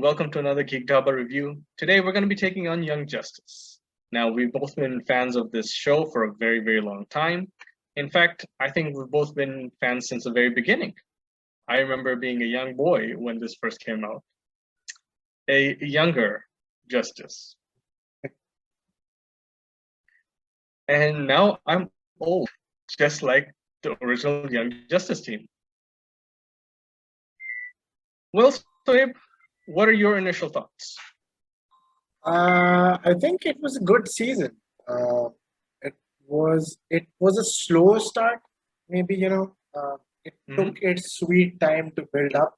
welcome to another Geek Dhaba review. Today we're going to be taking on Young Justice. Now, we've both been fans of this show for a very, very long time. In fact, I think we've both been fans since the very beginning. I remember being a young boy when this first came out. A younger Justice. And now I'm old, just like the original Young Justice team. Well, Soeb, what are your initial thoughts? I think it was a good season. It was a slow start. Maybe it took its sweet time to build up.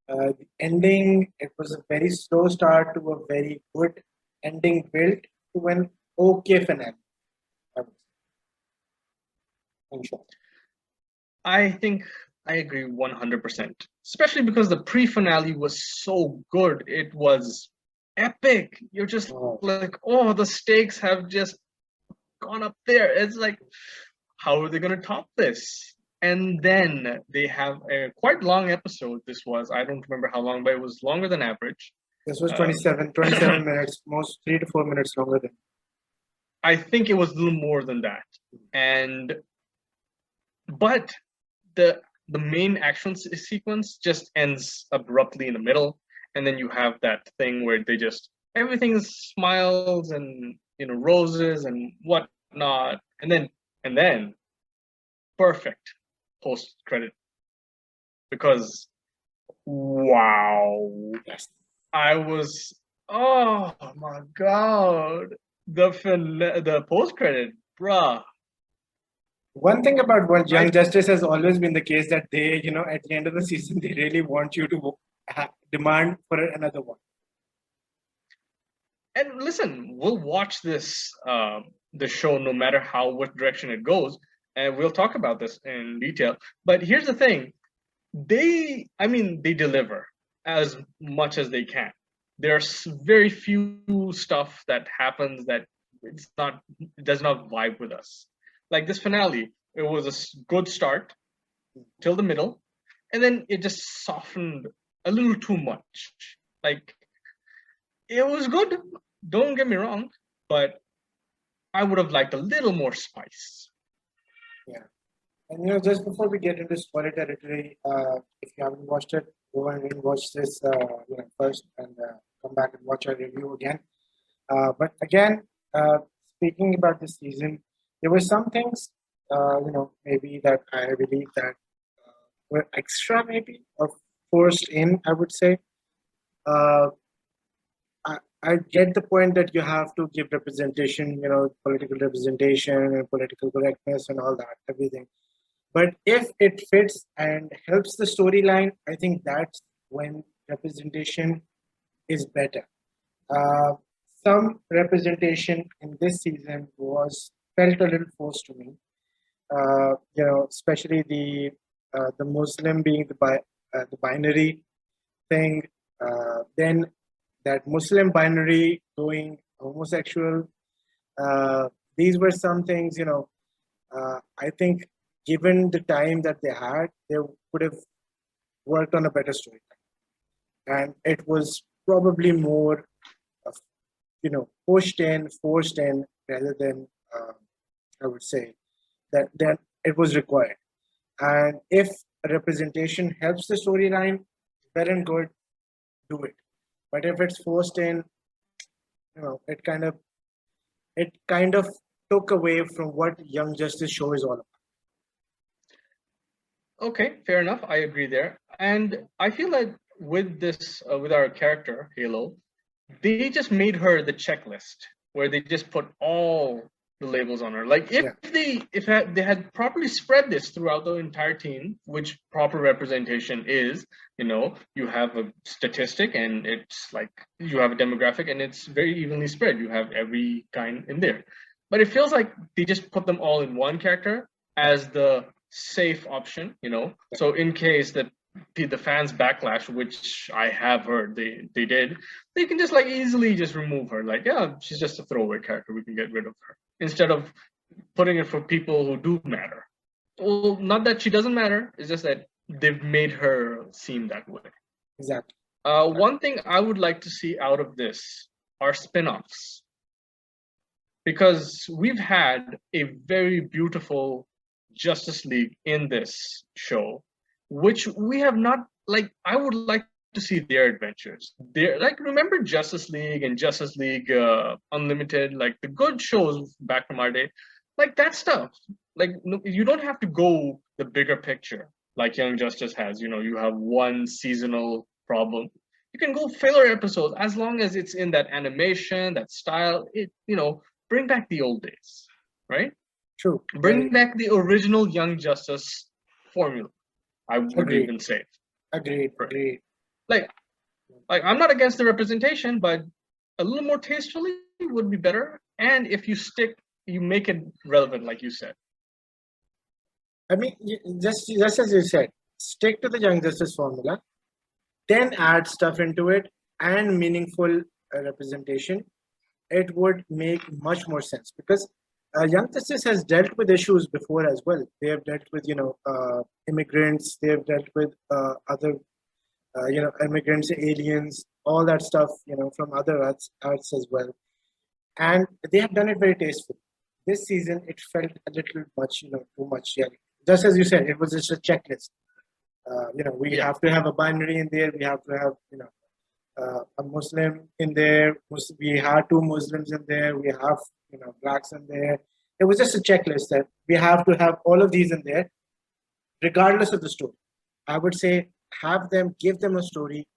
The ending, it was a very slow start to a very good ending, built to an okay finale. I would say. In short. I think I agree 100%, especially because the pre-finale was so good. It was epic. You're just like, oh, the stakes have just gone up there. It's like, how are they going to top this? And then they have a quite long episode. This was, I don't remember how long, but it was longer than average. This was 27 minutes, most 3 to 4 minutes longer than. I think it was a little more than that. But the main action sequence just ends abruptly in the middle, and then you have that thing where they just everything is smiles and roses and whatnot, and then perfect post credit, because wow, Yes. I was, oh my god, the post credit, bruh. One thing about Young Justice has always been the case that they, at the end of the season, they really want you to demand for another one. And listen, we'll watch this the show no matter what direction it goes, and we'll talk about this in detail. But here's the thing: they deliver as much as they can. There's very few stuff that happens that it does not vibe with us. Like this finale, it was a good start till the middle, and then it just softened a little too much. Like, it was good, don't get me wrong, but I would have liked a little more spice. Yeah. And just before we get into spoiler territory, if you haven't watched it, go and watch this first, and come back and watch our review again. But again, speaking about this season, there were some things, maybe that I believe that were extra, maybe, or forced in, I would say. I get the point that you have to give representation, political representation and political correctness and all that, everything. But if it fits and helps the storyline, I think that's when representation is better. Some representation in this season felt a little forced to me. Especially the Muslim being the binary thing. Then that Muslim binary going homosexual. These were some things, I think given the time that they had, they could have worked on a better storyline. And it was probably more, forced in, rather than, I would say, that it was required. And if representation helps the storyline, well and good, do it. But if it's forced in, it kind of took away from what Young Justice show is all about. Okay, fair enough. I agree there. And I feel like with this, with our character, Halo, they just made her the checklist where they just put all the labels on her. Like if they had properly spread this throughout the entire team, which proper representation is, you have a statistic and it's like you have a demographic and it's very evenly spread. You have every kind in there. But it feels like they just put them all in one character as the safe option, So in case that the fans backlash, which I have heard they did, they can just easily just remove her. Like, yeah, she's just a throwaway character. We can get rid of her instead of putting it for people who do matter. Well, not that she doesn't matter. It's just that they've made her seem that way. Exactly. One thing I would like to see out of this are spin-offs, because we've had a very beautiful Justice League in this show, which we have not, like, I would like to see their adventures. They're like, remember Justice League and Justice League Unlimited, like the good shows back from our day, like that stuff. Like, you don't have to go the bigger picture like Young Justice has. You have one seasonal problem. You can go filler episodes as long as it's in that animation, that style. Bring back the old days, right? True. Bring back the original Young Justice formula, I would Agreed. even say. Agreed. Right. Agreed. Like I'm not against the representation, but a little more tastefully would be better. And if you make it relevant, like you said. I mean, just as you said, stick to the Young Justice formula, then add stuff into it and meaningful representation. It would make much more sense, because Young Justice has dealt with issues before as well. They have dealt with immigrants. They have dealt with other immigrants, aliens, all that stuff from other arts as well, and they have done it very tastefully. This season, it felt a little much, too much. Yeah, just as you said, it was just a checklist. We have to have a binary in there. We have to have a Muslim in there. We had two Muslims in there. We have blacks in there. It was just a checklist that we have to have all of these in there, regardless of the story. I would say give them a story,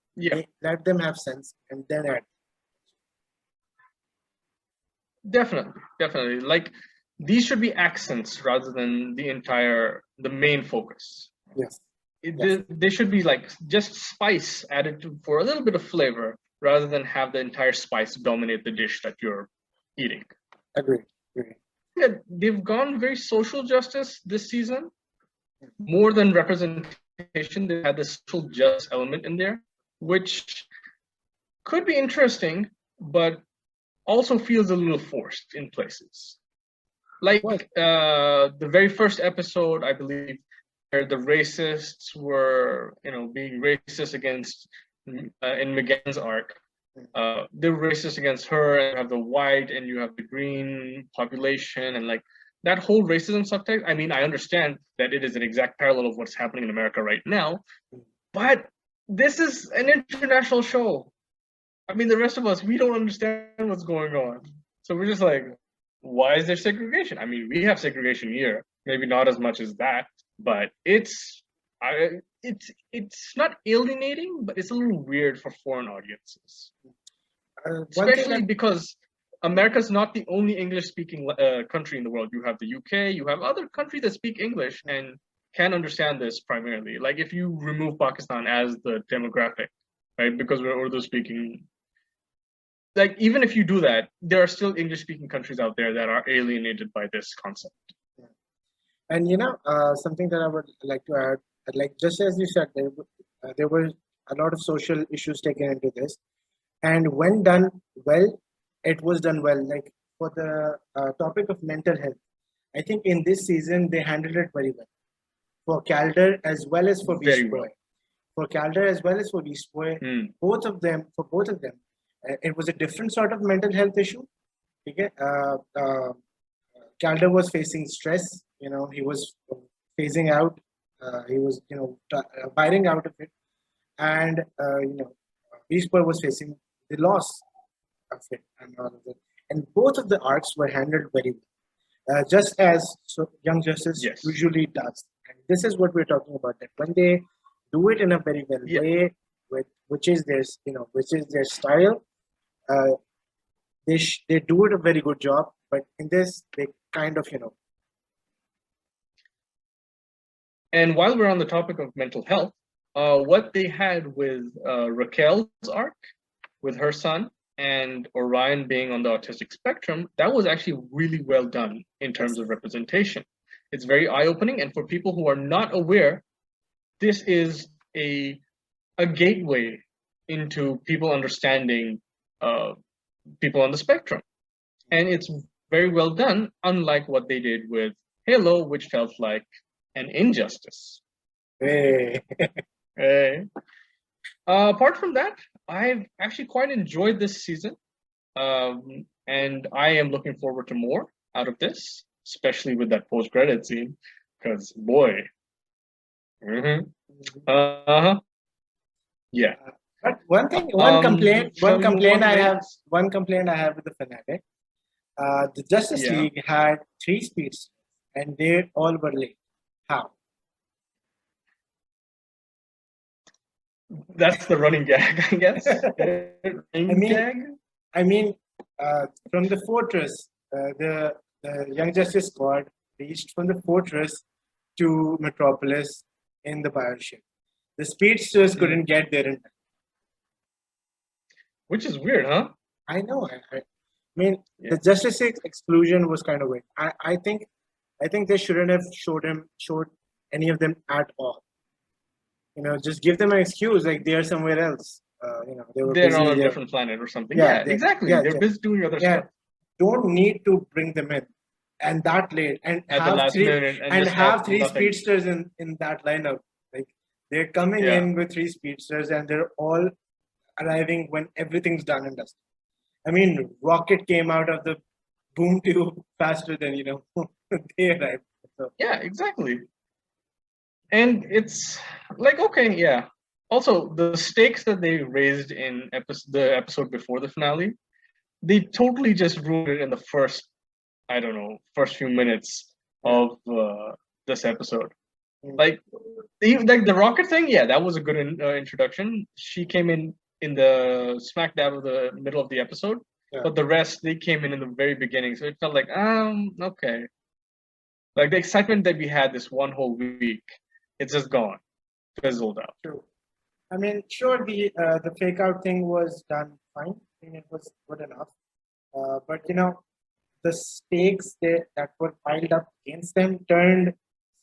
let them have sense, and then add. Definitely. Like, these should be accents rather than the main focus. Yes. They should be like just spice added for a little bit of flavor, rather than have the entire spice dominate the dish that you're eating. Agreed. Yeah, they've gone very social justice this season, more than representation. They had this social justice element in there, which could be interesting, but also feels a little forced in places. Like the very first episode, I believe, where the racists were, being racist against in McGann's arc. They're racist against her, and you have the white and you have the green population, and like that whole racism subtext. I mean, I understand that it is an exact parallel of what's happening in America right now, but this is an international show. I mean, the rest of us, we don't understand what's going on. So we're just like, why is there segregation? I mean, we have segregation here, maybe not as much as that, but it's not alienating, but it's a little weird for foreign audiences. Especially because America's not the only English-speaking country in the world. You have the UK, you have other countries that speak English and can understand this primarily. Like, if you remove Pakistan as the demographic, right, because we're Urdu-speaking, like, even if you do that, there are still English-speaking countries out there that are alienated by this concept. And something that I would like to add, like just as you said, there were a lot of social issues taken into this, and when done well, it was done well. Like for the topic of mental health, I think in this season they handled it very well. For Calder as well as for Beast Boy. For Calder as well as for Beast Boy, both of them, it was a different sort of mental health issue. Okay? Calder was facing stress. He was phasing out. He was, biting out of it. And, Beast Boy was facing the loss of it and all of it. And both of the arcs were handled very well. Just as Young Justice usually does. And this is what we're talking about. That when they do it in a very well way, which is their style, they do it a very good job. But in this, they kind of, And while we're on the topic of mental health, what they had with Raquel's arc, with her son, and Orion being on the autistic spectrum, that was actually really well done in terms of representation. It's very eye-opening, and for people who are not aware, this is a gateway into people understanding people on the spectrum. And it's very well done, unlike what they did with Halo, which felt like an injustice. Hey. Apart from that, I've actually quite enjoyed this season. And I am looking forward to more out of this, especially with that post-credit scene, because boy, uh-huh, yeah. But one thing, Shall we move on to ratings? one complaint I have with the finale. The Justice Yeah, League had three speeds, and they all were late. How? that's the running gag, I guess. I Running mean, gag. I mean, from the fortress, the Young Justice Squad reached from the fortress to Metropolis in the bioship. The speedsters couldn't get there in time. Which is weird, huh? I know. I mean, Yeah. the Justice League exclusion was kind of weird. I think they shouldn't have showed any of them at all. You know, just give them an excuse like they are somewhere else. You know, they were They're busy. on a different planet or something. Yeah, Yeah, exactly. yeah, They're busy doing other yeah. stuff Don't need to bring them in and that late and at the last minute and just have three nothing. speedsters in that lineup. Like they're coming Yeah. in with three speedsters and they're all arriving when everything's done and dusted. I mean, Rocket came out of the boom tube faster than they arrived. So, Yeah, exactly. And it's like, okay, yeah. Also, the stakes that they raised in the episode before the finale, they totally just ruined it in the first, I don't know, first few minutes of this episode. Mm. Like the Rocket thing, yeah, that was a good introduction. She came in the smack dab of the middle of the episode, but the rest they came in the very beginning, so it felt like okay. Like the excitement that we had this one whole week, it's just gone, fizzled out. True. I mean, sure, the fake out thing was done fine. I mean, it was good enough. But the stakes that were piled up against them turned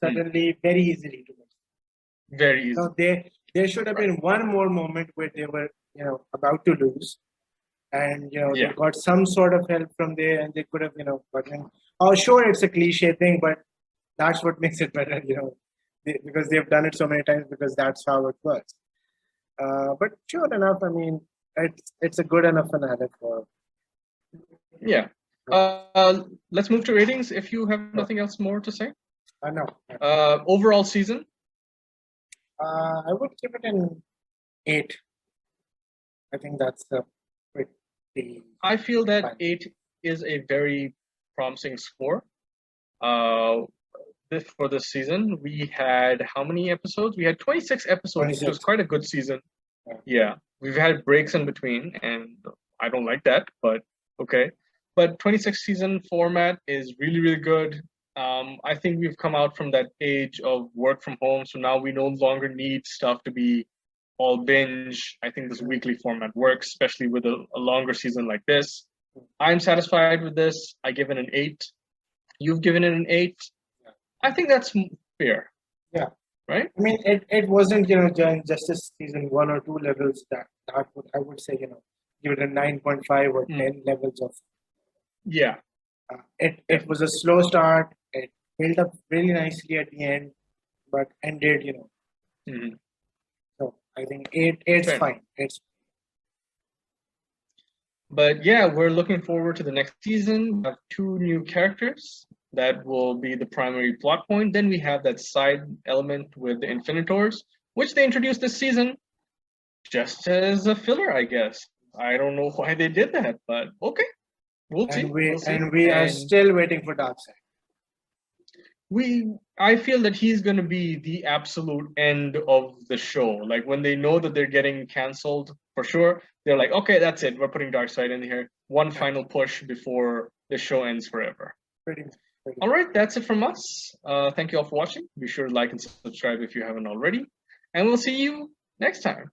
suddenly very easily to them. Very easy. So there should have been one more moment where they were about to lose, and they got some sort of help from there, and they could have gotten. Oh, sure, it's a cliche thing, but that's what makes it better, because they've done it so many times because that's how it works. But sure enough, I mean, it's a good enough finale for. Yeah. Let's move to ratings. If you have nothing else more to say. No. Overall season. I would give it an 8. I think that's pretty. I feel that fine. 8 is a very promising score. For this season, we had how many episodes? We had 26 episodes, 26. which was quite a good season. Yeah, we've had breaks in between, and I don't like that, but okay. But 26 season format is really, really good. I think we've come out from that age of work from home, so now we no longer need stuff to be all binge. I think this weekly format works, especially with a longer season like this. I'm satisfied with this. I give it an 8. You've given it an 8. I think that's fair. Yeah. Right? I mean, it wasn't, during Justice season 1 or 2 levels that I would say, give it a 9.5 or 10 levels of. Yeah. It was a slow start. It built up really nicely at the end, but ended, So I think it's fine. But yeah, we're looking forward to the next season. We have 2 new characters that will be the primary plot point. Then we have that side element with the Infinitors, which they introduced this season just as a filler, I guess. I don't know why they did that, but okay. We'll see. We are still waiting for Darkseid. I feel that he's going to be the absolute end of the show. Like when they know that they're getting canceled for sure, they're like, okay, that's it. We're putting Darkseid in here. One final push before the show ends forever. Pretty. All right, that's it from us. Thank you all for watching. Be sure to like and subscribe if you haven't already. And we'll see you next time.